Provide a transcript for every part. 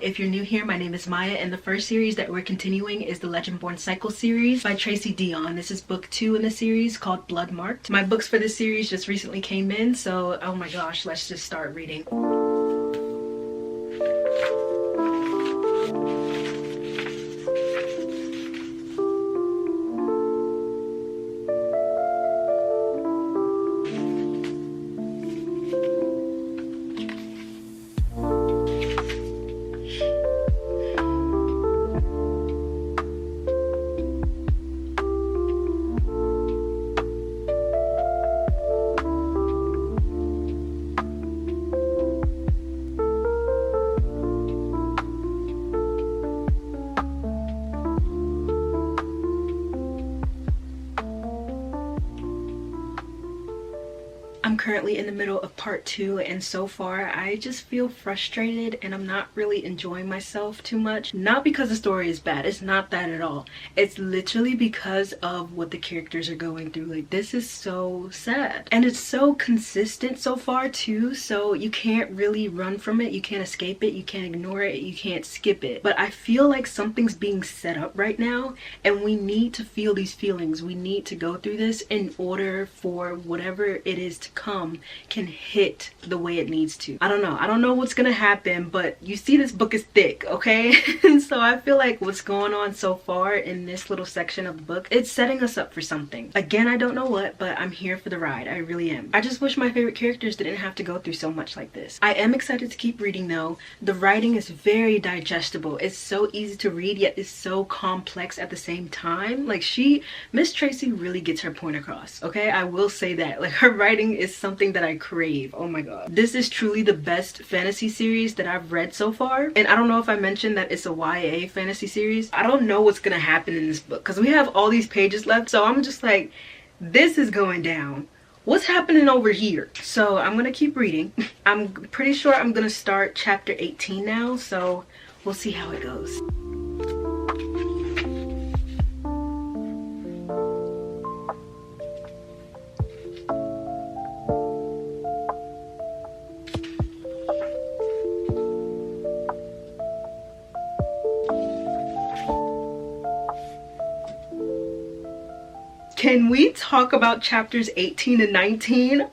If you're new here, my name is Maya, and the first series that we're continuing is the Legendborn Cycle series by Tracy Deonn. This is book 2 in the series called Bloodmarked. My books for this series just recently came in, so oh my gosh, let's just start reading. I'm currently in the middle of part 2, and so far I just feel frustrated and I'm not really enjoying myself too much. Not because the story is bad, it's not that at all. It's literally because of what the characters are going through. Like, this is so sad. And it's so consistent so far too, so you can't really run from it, you can't escape it, you can't ignore it, you can't skip it. But I feel like something's being set up right now, and we need to feel these feelings. We need to go through this in order for whatever it is to come can hit the way it needs to. I don't know what's gonna happen, but you see this book is thick, okay? And so I feel like what's going on so far in this little section of the book, it's setting us up for something. Again, I don't know what, but I'm here for the ride. I really am. I just wish my favorite characters didn't have to go through so much like this. I am excited to keep reading though. The writing is very digestible. It's so easy to read, yet it's so complex at the same time. Like, Miss Tracy really gets her point across, okay? I will say that. Like, her writing is something that I crave. Oh my god. This is truly the best fantasy series that I've read so far. And I don't know if I mentioned that it's a YA fantasy series. I don't know what's gonna happen in this book because we have all these pages left. So I'm just like, this is going down. What's happening over here? So I'm gonna keep reading. I'm pretty sure I'm gonna start chapter 18 now. So we'll see how it goes. Can we talk about chapters 18 and 19?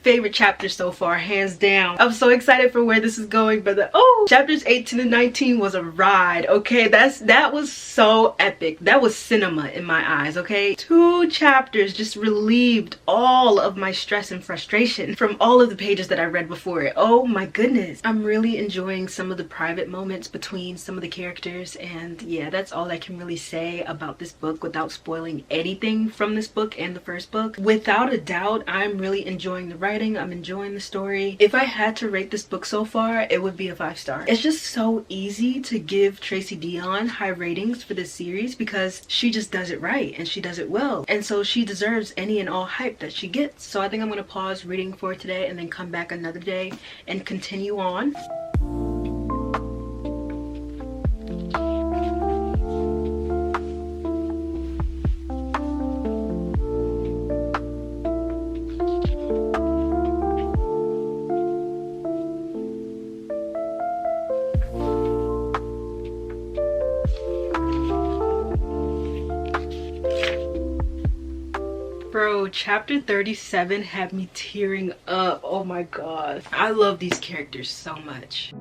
Favorite chapters so far, hands down. I'm so excited for where this is going, but chapters 18 and 19 was a ride, okay? That was so epic. That was cinema in my eyes, okay? 2 chapters just relieved all of my stress and frustration from all of the pages that I read before it. Oh my goodness. I'm really enjoying some of the private moments between some of the characters, and yeah, that's all I can really say about this book without spoiling anything from this book and the first book. Without a doubt, I'm really enjoying the writing. I'm enjoying the story. If I had to rate this book so far, it would be a 5-star. It's just so easy to give Tracy Deonn high ratings for this series because she just does it right and she does it well. And so she deserves any and all hype that she gets. So I think I'm going to pause reading for today and then come back another day and continue on. Bro, chapter 37 had me tearing up. Oh my god. I love these characters so much.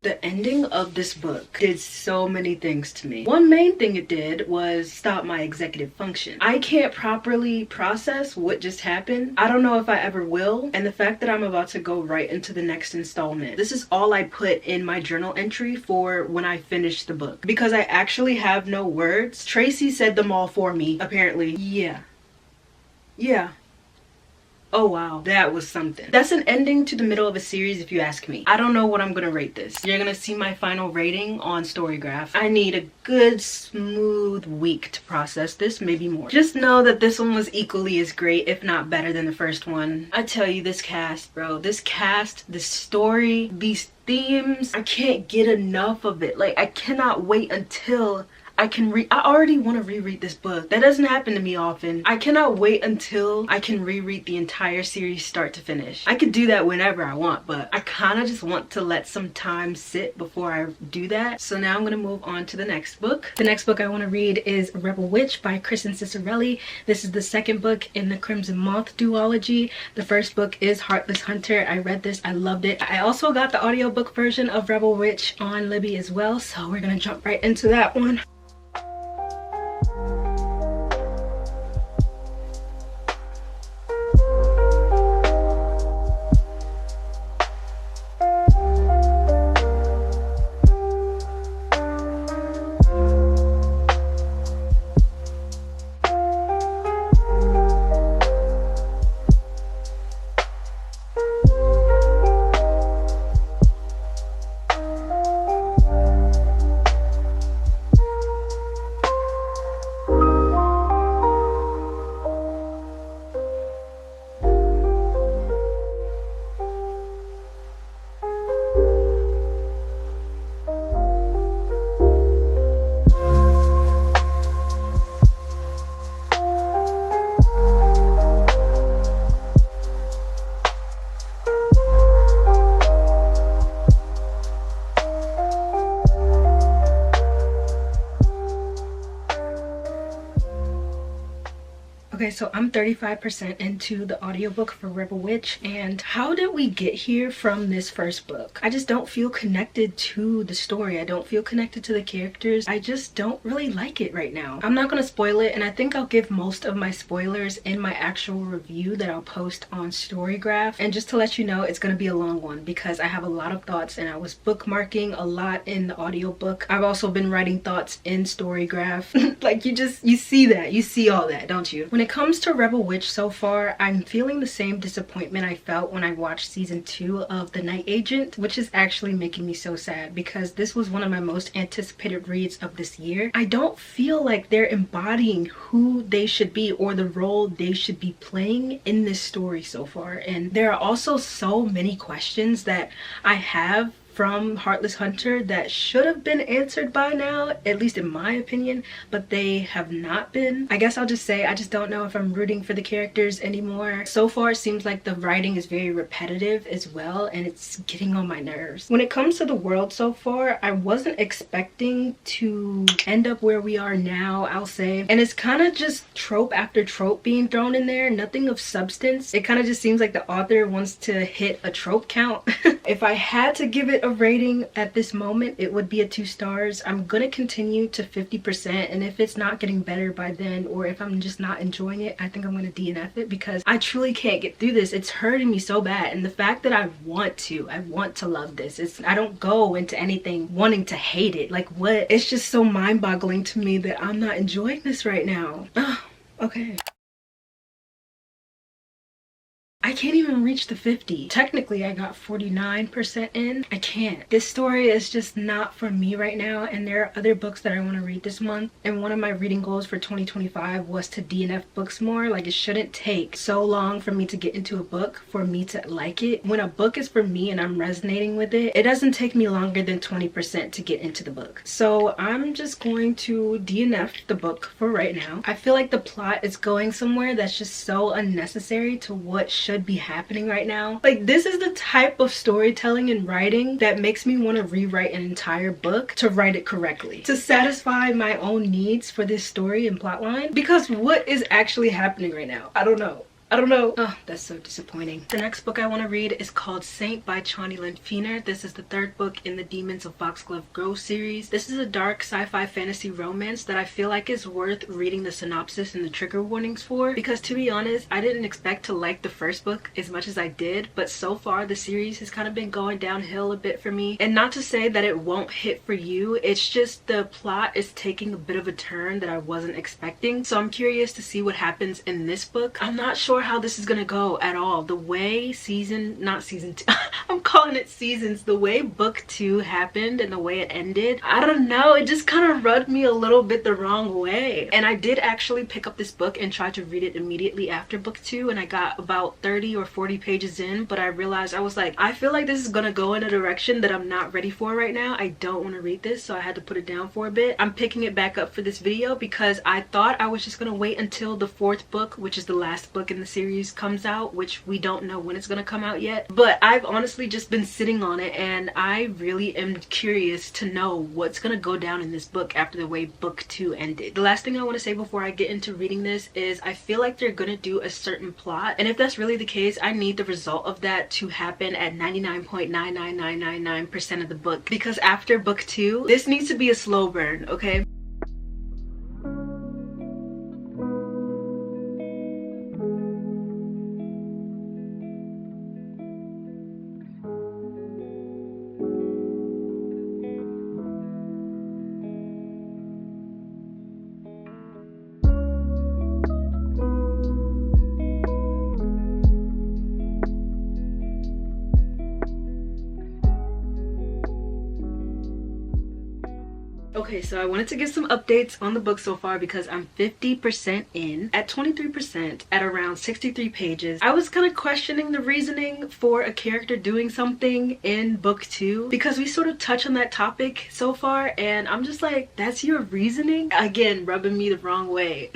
The ending of this book did so many things to me. One main thing it did was stop my executive function. I can't properly process what just happened. I don't know if I ever will. And the fact that I'm about to go right into the next installment. This is all I put in my journal entry for when I finish the book. Because I actually have no words. Tracy said them all for me, apparently. Yeah. Oh wow, that was something. That's an ending to the middle of a series if you ask me. I don't know what I'm gonna rate this. You're gonna see my final rating on Storygraph. I need a good smooth week to process this, maybe more. Just know that this one was equally as great, if not better than the first one. I tell you, this cast, bro, this cast, this story, these themes, I can't get enough of it. Like, I cannot wait until I already want to reread this book. That doesn't happen to me often. I cannot wait until I can reread the entire series start to finish. I could do that whenever I want, but I kind of just want to let some time sit before I do that. So now I'm going to move on to the next book. The next book I want to read is Rebel Witch by Kristen Ciccarelli. This is the second book in the Crimson Moth duology. The first book is Heartless Hunter. I read this. I loved it. I also got the audiobook version of Rebel Witch on Libby as well. So we're going to jump right into that one. Okay, so I'm 35% into the audiobook for Rebel Witch, and how did we get here from this first book? I just don't feel connected to the story. I don't feel connected to the characters. I just don't really like it right now. I'm not going to spoil it, and I think I'll give most of my spoilers in my actual review that I'll post on Storygraph. And just to let you know, it's going to be a long one because I have a lot of thoughts, and I was bookmarking a lot in the audiobook. I've also been writing thoughts in Storygraph. Like, you see that. You see all that, don't you? When it comes to Rebel Witch so far, I'm feeling the same disappointment I felt when I watched season 2 of The Night Agent, which is actually making me so sad because this was one of my most anticipated reads of this year. I don't feel like they're embodying who they should be or the role they should be playing in this story so far. And there are also so many questions that I have from Heartless Hunter that should have been answered by now, at least in my opinion, but they have not been. I guess I'll just say I just don't know if I'm rooting for the characters anymore. So far it seems like the writing is very repetitive as well, and it's getting on my nerves. When it comes to the world so far, I wasn't expecting to end up where we are now, I'll say. And it's kind of just trope after trope being thrown in there, nothing of substance. It kind of just seems like the author wants to hit a trope count. If I had to give it a rating at this moment, it would be a 2 stars. I'm gonna continue to 50%, and if it's not getting better by then, or if I'm just not enjoying it, I think I'm gonna DNF it because I truly can't get through this. It's hurting me so bad, and the fact that I want to love this. I don't go into anything wanting to hate it. Like, what? It's just so mind-boggling to me that I'm not enjoying this right now. Okay. I can't even reach the 50. Technically, I got 49% in. I can't. This story is just not for me right now, and there are other books that I want to read this month. And one of my reading goals for 2025 was to DNF books more. Like, it shouldn't take so long for me to get into a book for me to like it. When a book is for me and I'm resonating with it, it doesn't take me longer than 20% to get into the book. So I'm just going to DNF the book for right now. I feel like the plot is going somewhere that's just so unnecessary to what should be happening right now. Like, this is the type of storytelling and writing that makes me want to rewrite an entire book to write it correctly, to satisfy my own needs for this story and plotline. Because what is actually happening right now? I don't know. I don't know. Oh, that's so disappointing. The next book I want to read is called Saint by Chani Lynn Feener. This is the third book in the Demons of Foxglove Grove series. This is a dark sci-fi fantasy romance that I feel like is worth reading the synopsis and the trigger warnings for, because to be honest, I didn't expect to like the first book as much as I did, but so far the series has kind of been going downhill a bit for me. And not to say that it won't hit for you, it's just the plot is taking a bit of a turn that I wasn't expecting. So I'm curious to see what happens in this book. I'm not sure how this is gonna go at all. The way not season two I'm calling it seasons, the way book 2 happened and the way it ended, I don't know, it just kind of rubbed me a little bit the wrong way. And I did actually pick up this book and try to read it immediately after book 2, and I got about 30 or 40 pages in, but I realized, I was like, I feel like this is gonna go in a direction that I'm not ready for right now. I don't want to read this, so I had to put it down for a bit. I'm picking it back up for this video because I thought I was just gonna wait until the 4th book, which is the last book in the series, comes out, which we don't know when it's gonna come out yet. But I've honestly just been sitting on it, and I really am curious to know what's gonna go down in this book after the way book 2 ended. The last thing I want to say before I get into reading this is I feel like they're gonna do a certain plot, and if that's really the case, I need the result of that to happen at 99.99999% of the book, because after book 2 this needs to be a slow burn, okay? Okay, so I wanted to give some updates on the book so far because I'm 50% in, at 23%, at around 63 pages. I was kind of questioning the reasoning for a character doing something in book 2 because we sort of touch on that topic so far, and I'm just like, that's your reasoning? Again, rubbing me the wrong way.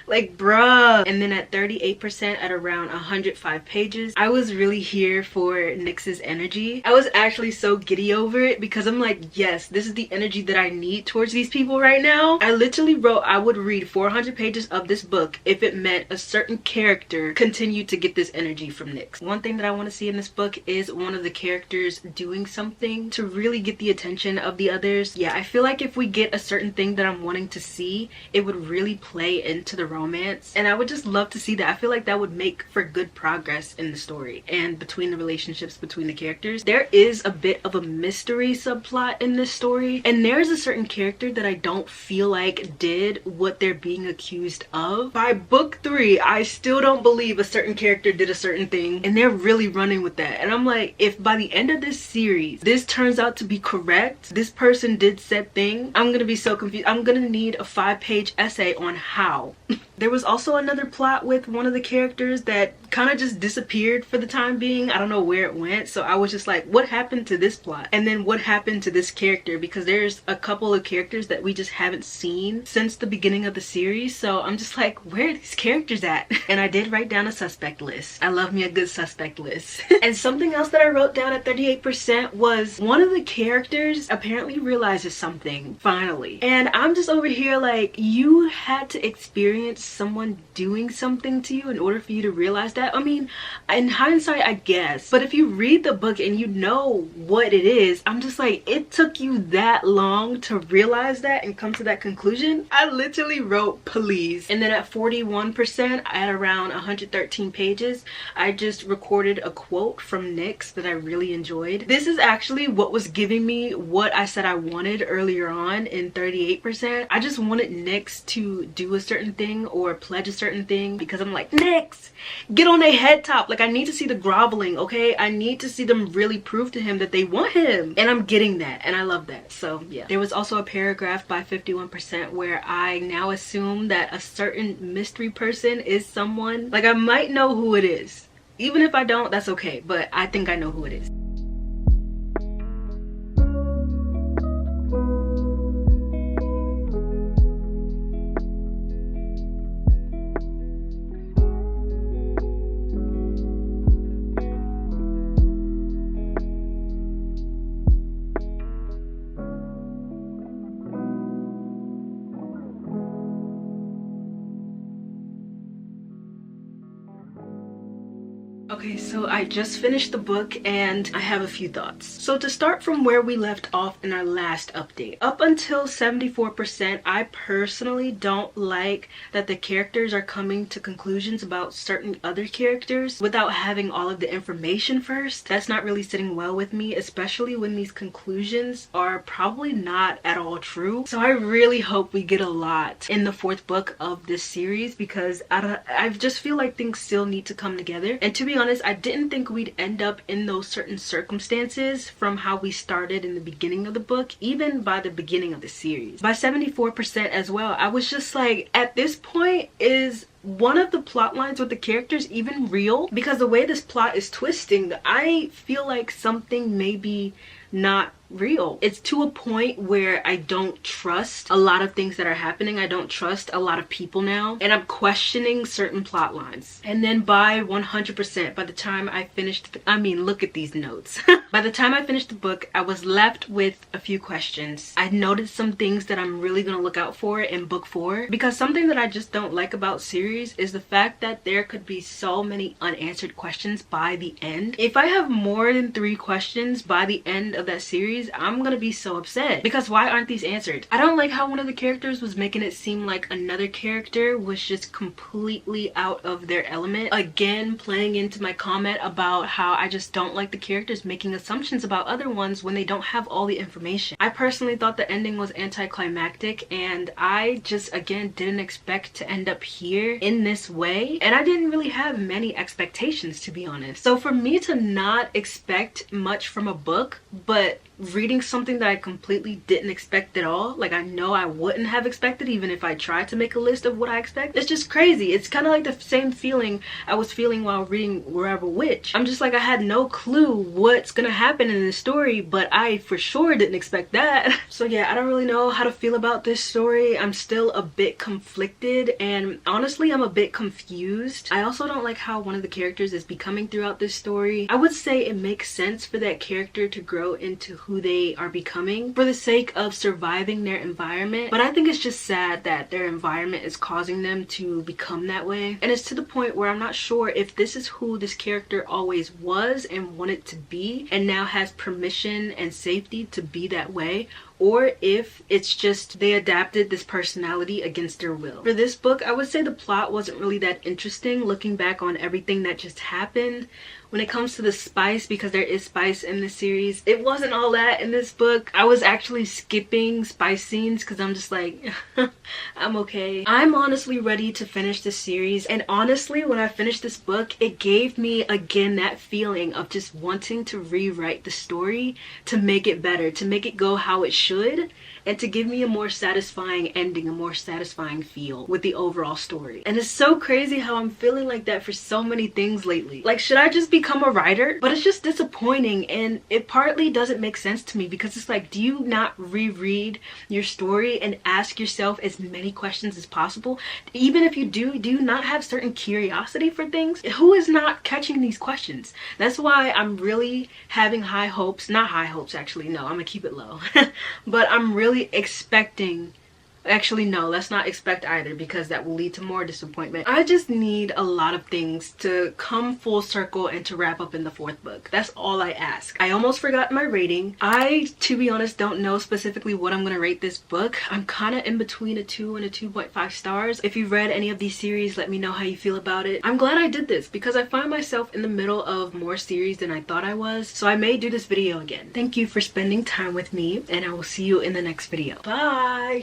Like, bruh. And then at 38%, at around 105 pages, I was really here for Nyx's energy. I was actually so giddy over it because I'm like, yes, this is the energy that I need towards these people right now. I literally wrote I would read 400 pages of this book if it meant a certain character continued to get this energy from Nyx. One thing that I want to see in this book is one of the characters doing something to really get the attention of the others. Yeah, I feel like if we get a certain thing that I'm wanting to see, it would really play into the romance, and I would just love to see that. I feel like that would make for good progress in the story and between the relationships between the characters. There is a bit of a mystery subplot in this story, and there's a certain character that I don't feel like did what they're being accused of. By book 3, I still don't believe a certain character did a certain thing, and they're really running with that. And I'm like, if by the end of this series this turns out to be correct, this person did said thing, I'm gonna be so confused. I'm gonna need a 5-page essay on how. There was also another plot with one of the characters that kind of just disappeared for the time being. I don't know where it went, so I was just like, what happened to this plot? And then what happened to this character? Because there's a couple of characters that we just haven't seen since the beginning of the series, so I'm just like, where are these characters at? And I did write down a suspect list. I love me a good suspect list. And something else that I wrote down at 38% was one of the characters apparently realizes something finally, and I'm just over here like, you had to experience someone doing something to you in order for you to realize that. I mean, in hindsight, I guess, but if you read the book and you know what it is, I'm just like, it took you that long to realize that and come to that conclusion? I literally wrote please. And then at 41%, at around 113 pages, I just recorded a quote from Nyx that I really enjoyed. This is actually what was giving me what I said I wanted earlier on in 38%. I just wanted Nyx to do a certain thing or pledge a certain thing, because I'm like, Nyx, get on their head top. Like, I need to see the groveling, okay? I need to see them really prove to him that they want him, and I'm getting that, and I love that. So yeah, there was also a paragraph by 51% where I now assume that a certain mystery person is someone. Like, I might know who it is. Even if I don't, that's okay, but I think I know who it is. Okay, so I just finished the book and I have a few thoughts. So to start from where we left off in our last update, up until 74%, I personally don't like that the characters are coming to conclusions about certain other characters without having all of the information first. That's not really sitting well with me, especially when these conclusions are probably not at all true. So I really hope we get a lot in the fourth book of this series, because I just feel like things still need to come together. And to be honest, I didn't think we'd end up in those certain circumstances from how we started in the beginning of the book, even by the beginning of the series. By 74% as well, I was just like, at this point, is one of the plot lines with the characters even real? Because the way this plot is twisting, I feel like something may be not real. It's to a point where I don't trust a lot of things that are happening. I don't trust a lot of people now, and I'm questioning certain plot lines. And then by 100%, by the time I finished, look at these notes. By the time I finished the book, I was left with a few questions. I noticed some things that I'm really gonna look out for in book 4, because something that I just don't like about series is the fact that there could be so many unanswered questions by the end. If I have more than 3 questions by the end of that series, I'm gonna be so upset, because why aren't these answered? I don't like how one of the characters was making it seem like another character was just completely out of their element. Again, playing into my comment about how I just don't like the characters making assumptions about other ones when they don't have all the information. I personally thought the ending was anticlimactic, and I just, again, didn't expect to end up here in this way, and I didn't really have many expectations, to be honest. So for me to not expect much from a book, but reading something that I completely didn't expect at all, like I know I wouldn't have expected even if I tried to make a list of what I expect, it's just crazy. It's kind of like the same feeling I was feeling while reading Wherever Witch. I'm just like, I had no clue what's gonna happen in this story, but I for sure didn't expect that. So yeah, I don't really know how to feel about this story. I'm still a bit conflicted, and honestly I'm a bit confused. I also don't like how one of the characters is becoming throughout this story. I would say it makes sense for that character to grow into who they are becoming for the sake of surviving their environment, but I think it's just sad that their environment is causing them to become that way. And it's to the point where I'm not sure if this is who this character always was and wanted to be, and now has permission and safety to be that way, or if it's just they adapted this personality against their will. For this book, I would say the plot wasn't really that interesting looking back on everything that just happened. When it comes to the spice, because there is spice in this series, it wasn't all that in this book. I was actually skipping spice scenes because I'm just like, I'm okay. I'm honestly ready to finish this series, and honestly, when I finished this book, it gave me again that feeling of just wanting to rewrite the story to make it better, to make it go how it should, and to give me a more satisfying ending, a more satisfying feel with the overall story. And it's so crazy how I'm feeling like that for so many things lately. Like, should I just become a writer? But it's just disappointing, and it partly doesn't make sense to me, because it's like, do you not reread your story and ask yourself as many questions as possible? Even if you do you not have certain curiosity for things? Who is not catching these questions? That's why I'm really having high hopes. Not high hopes, actually, no, I'm gonna keep it low. But I'm really expecting, actually no, let's not expect either, because that will lead to more disappointment. I just need a lot of things to come full circle and to wrap up in the fourth book. That's all I ask. I almost forgot my rating. I, to be honest, don't know specifically what I'm gonna rate this book. I'm kind of in between a 2 and a 2.5 stars. If you've read any of these series, let me know how you feel about it. I'm glad I did this, because I find myself in the middle of more series than I thought I was, so I may do this video again. Thank you for spending time with me, and I will see you in the next video. Bye!